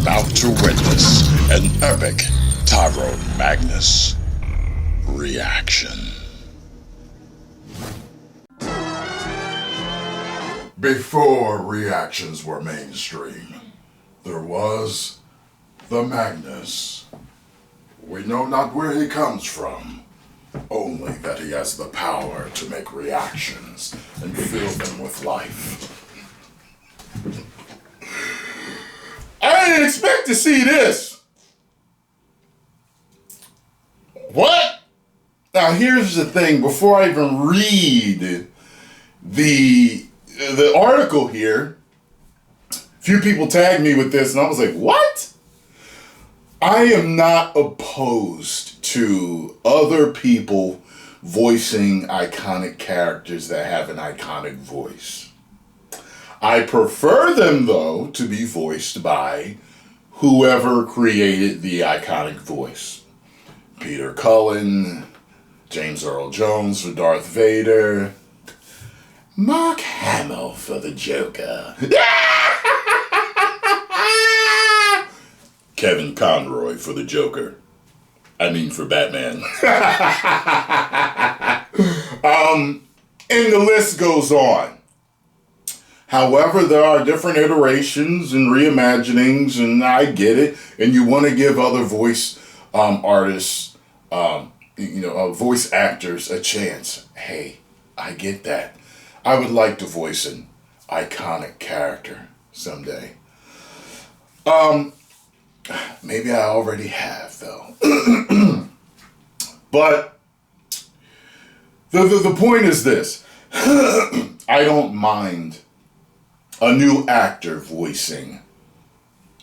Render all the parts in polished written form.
about to witness an epic Tyrone Magnus reaction. Before reactions were mainstream, there was the Magnus. We know not where he comes from, only that he has the power to make reactions and fill them with life. I didn't expect to see this. What? Now here's the thing, before I even read the article here, a few people tagged me with this and I was like, what? I am not opposed to other people voicing iconic characters that have an iconic voice. I prefer them, though, to be voiced by whoever created the iconic voice. Peter Cullen, James Earl Jones for Darth Vader, Mark Hamill for the Joker, Kevin Conroy for the Joker. I mean for Batman. And the list goes on. However, there are different iterations and reimaginings, and I get it. And you want to give other voice artists, voice actors a chance. Hey, I get that. I would like to voice an iconic character someday. Maybe I already have, though. But the point is this. I don't mind a new actor voicing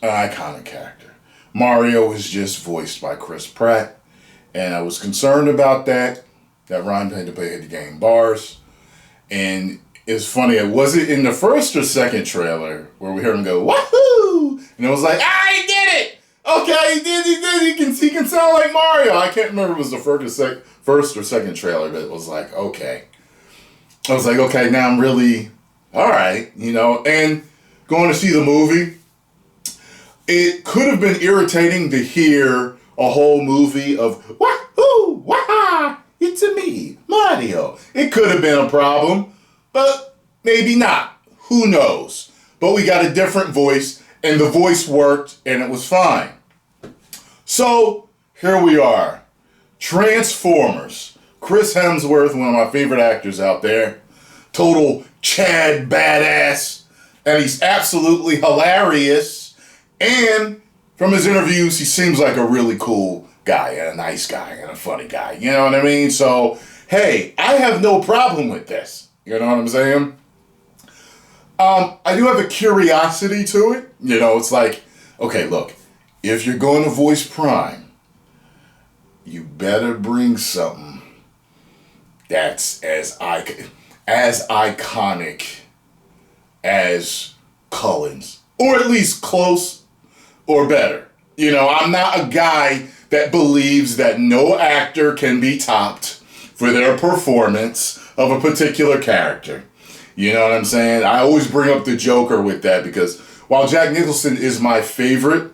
an iconic character. Mario was just voiced by Chris Pratt, and I was concerned about that. That rhymed had to play the game bars. And it's funny, it wasn't in the first or second trailer where we heard him go, wahoo! And it was like, he did it! Okay, he did. He can sound like Mario. I can't remember if it was the first or second trailer, but it was like, okay. I was like, okay, now I'm really, all right, and going to see the movie, it could have been irritating to hear a whole movie of, wahoo, wah, it's a me, Mario. It could have been a problem, but maybe not. Who knows? But we got a different voice, and the voice worked, and it was fine. So, here we are. Transformers. Chris Hemsworth, one of my favorite actors out there. Total Chad badass. And he's absolutely hilarious. And from his interviews, he seems like a really cool guy and a nice guy and a funny guy. You know what I mean? So, hey, I have no problem with this. You know what I'm saying? I do have a curiosity to it. It's like, okay, look, if you're going to voice Prime, you better bring something that's as iconic as Cullen's, or at least close or better. I'm not a guy that believes that no actor can be topped for their performance of a particular character. You know what I'm saying? I always bring up the Joker with that because while Jack Nicholson is my favorite,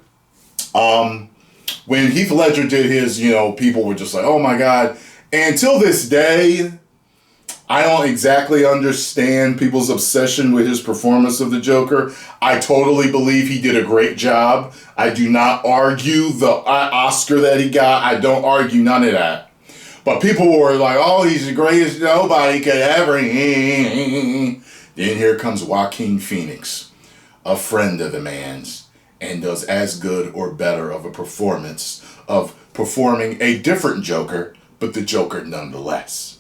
when Heath Ledger did his, people were just like, oh my God. And till this day, I don't exactly understand people's obsession with his performance of the Joker. I totally believe he did a great job. I do not argue the Oscar that he got. I don't argue none of that. But people were like, oh, he's the greatest nobody could ever. Then here comes Joaquin Phoenix, a friend of the man's, and does as good or better of a performance of performing a different Joker, but the Joker nonetheless.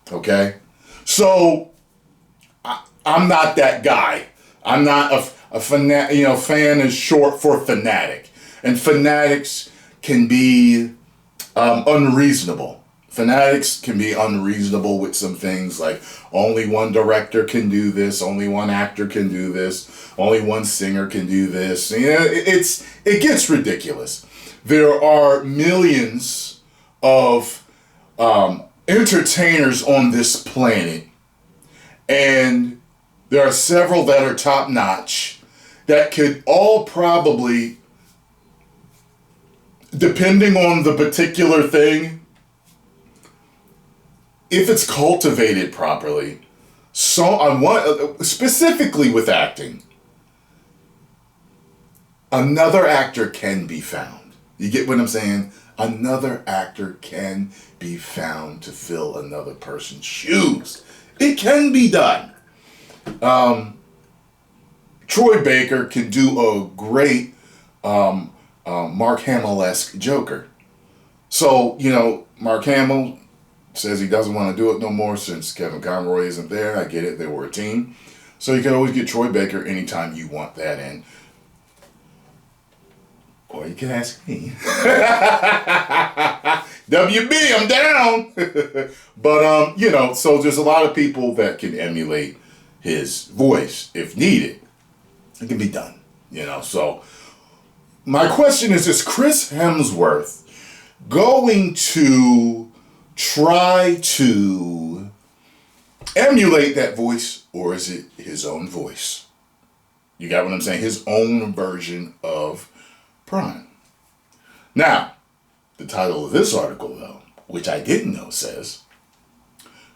Okay? So, I'm not that guy. I'm not a fan is short for fanatic. And fanatics can be unreasonable. Fanatics can be unreasonable with some things like only one director can do this, only one actor can do this, only one singer can do this. It gets ridiculous. There are millions of entertainers on this planet, and there are several that are top notch that could all probably depending on the particular thing, if it's cultivated properly, so I want, specifically with acting, another actor can be found. You get what I'm saying? Another actor can be found to fill another person's shoes. It can be done. Troy Baker can do a great Mark Hamill-esque Joker. So, you know, Mark Hamill says he doesn't want to do it no more since Kevin Conroy isn't there. I get it. They were a team. So you can always get Troy Baker anytime you want that in. Or you can ask me. WB, I'm down. But, you know, so there's a lot of people that can emulate his voice if needed. It can be done, you know. So my question is Chris Hemsworth going to try to emulate that voice, or is it his own voice? You got what I'm saying? His own version of Prime. Now, the title of this article, though, which I didn't know, says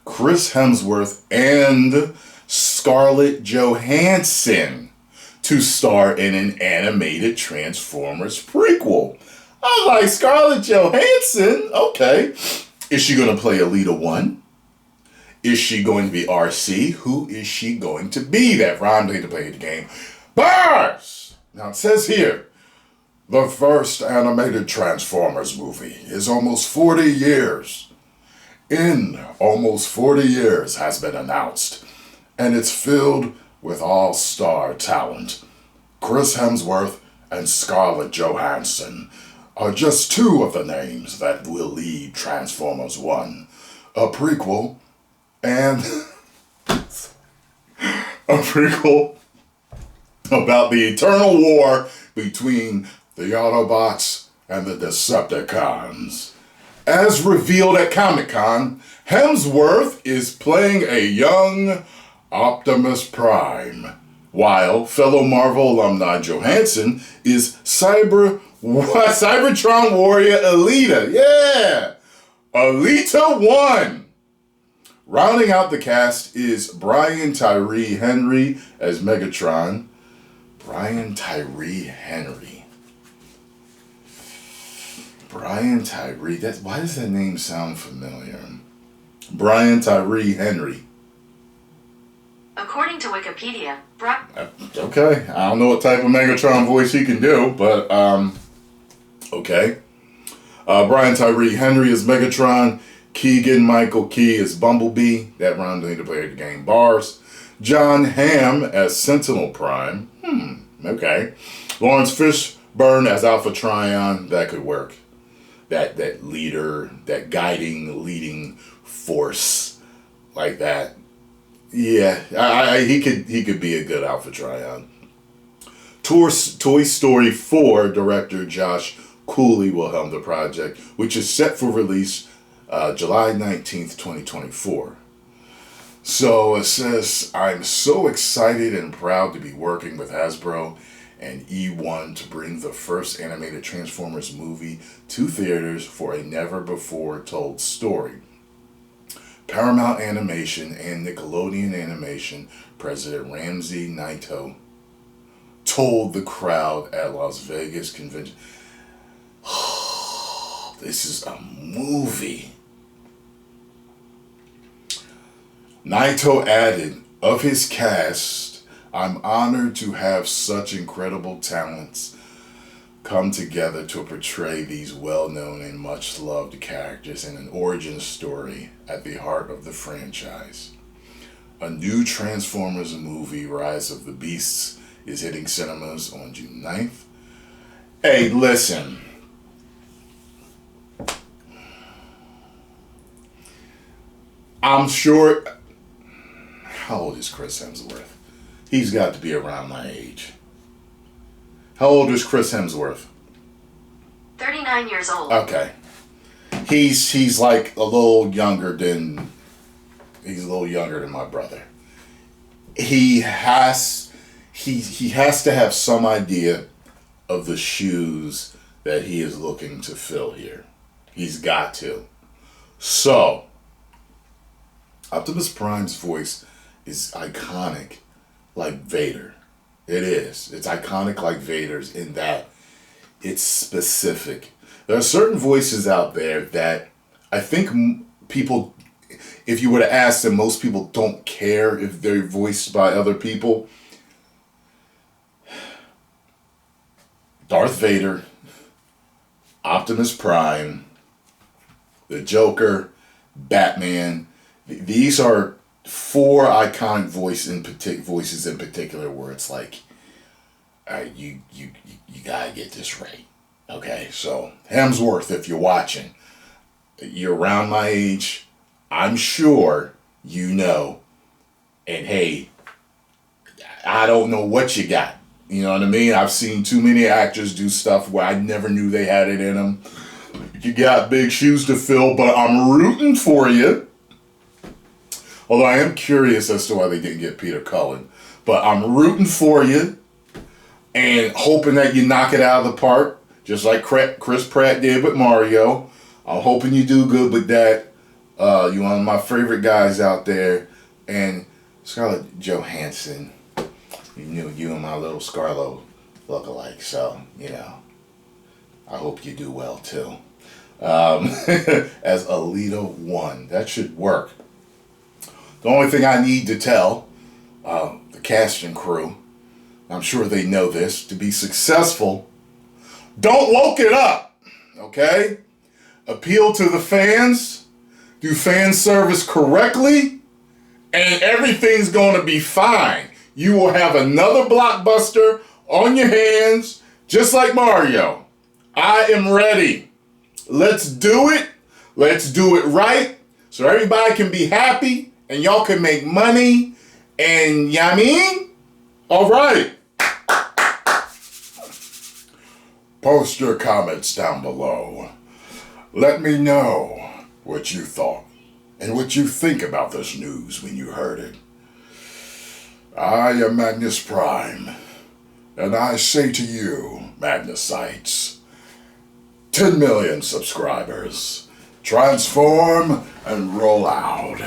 Chris Hemsworth and Scarlett Johansson to star in an animated Transformers prequel. I'm like, Scarlett Johansson? Okay. Is she going to play Alita 1? Is she going to be RC? Who is she going to be? That rhymed to play the game. Bars! Now it says here, the first animated Transformers movie is almost 40 years. In almost 40 years has been announced. And it's filled with all-star talent. Chris Hemsworth and Scarlett Johansson are just two of the names that will lead Transformers 1, a prequel, and a prequel about the eternal war between the Autobots and the Decepticons. As revealed at Comic-Con, Hemsworth is playing a young Optimus Prime, while fellow Marvel alumni Johansson is Cybertron warrior Alita. Yeah! Alita 1! Rounding out the cast is Brian Tyree Henry as Megatron. Brian Tyree Henry. Brian Tyree. Why does that name sound familiar? Brian Tyree Henry. According to Wikipedia, okay, I don't know what type of Megatron voice he can do, but, okay. Brian Tyree Henry is Megatron. Keegan Michael Key is Bumblebee. That rhymed to play the game. Bars. John Hamm as Sentinel Prime. Okay. Lawrence Fishburne as Alpha Trion. That could work. That leader, that guiding, leading force like that. Yeah, he could be a good Alpha Trion. Toy Story 4 director Josh Cooley will helm the project, which is set for release July 19th, 2024. So it says, I'm so excited and proud to be working with Hasbro and E1 to bring the first animated Transformers movie to theaters for a never-before-told story. Paramount Animation and Nickelodeon Animation President Ramsey Naito told the crowd at Las Vegas convention, this is a movie. Naito added, of his cast, I'm honored to have such incredible talents come together to portray these well-known and much-loved characters in an origin story at the heart of the franchise. A new Transformers movie, Rise of the Beasts, is hitting cinemas on June 9th. Hey, listen. I'm sure... How old is Chris Hemsworth? He's got to be around my age. How old is Chris Hemsworth? 39 years old. Okay. He's like a little younger than my brother. He has to have some idea of the shoes that he is looking to fill here. He's got to. So, Optimus Prime's voice is iconic like Vader. It is. It's iconic like Vader's in that it's specific. There are certain voices out there that I think people, if you were to ask them, most people don't care if they're voiced by other people. Darth Vader, Optimus Prime, the Joker, Batman. These are four iconic voices in particular where it's like, all right, you gotta get this right. Okay, so Hemsworth, if you're watching, you're around my age, I'm sure you know. And hey, I don't know what you got. You know what I mean? I've seen too many actors do stuff where I never knew they had it in them. You got big shoes to fill, but I'm rooting for you. Although I am curious as to why they didn't get Peter Cullen. But I'm rooting for you and hoping that you knock it out of the park, just like Chris Pratt did with Mario. I'm hoping you do good with that. You're one of my favorite guys out there. And Scarlett Johansson, you knew you and my little Scarlo look alike. So, you know, I hope you do well too. As Alita 1. That should work. The only thing I need to tell the cast and crew, I'm sure they know this, to be successful, don't woke it up, okay? Appeal to the fans, do fan service correctly, and everything's going to be fine. You will have another blockbuster on your hands, just like Mario. I am ready. Let's do it. Let's do it right so everybody can be happy and y'all can make money. And you know what I mean? All right. Post your comments down below. Let me know what you thought and what you think about this news when you heard it. I am Magnus Prime, and I say to you, Magnusites, 10 million subscribers, transform and roll out.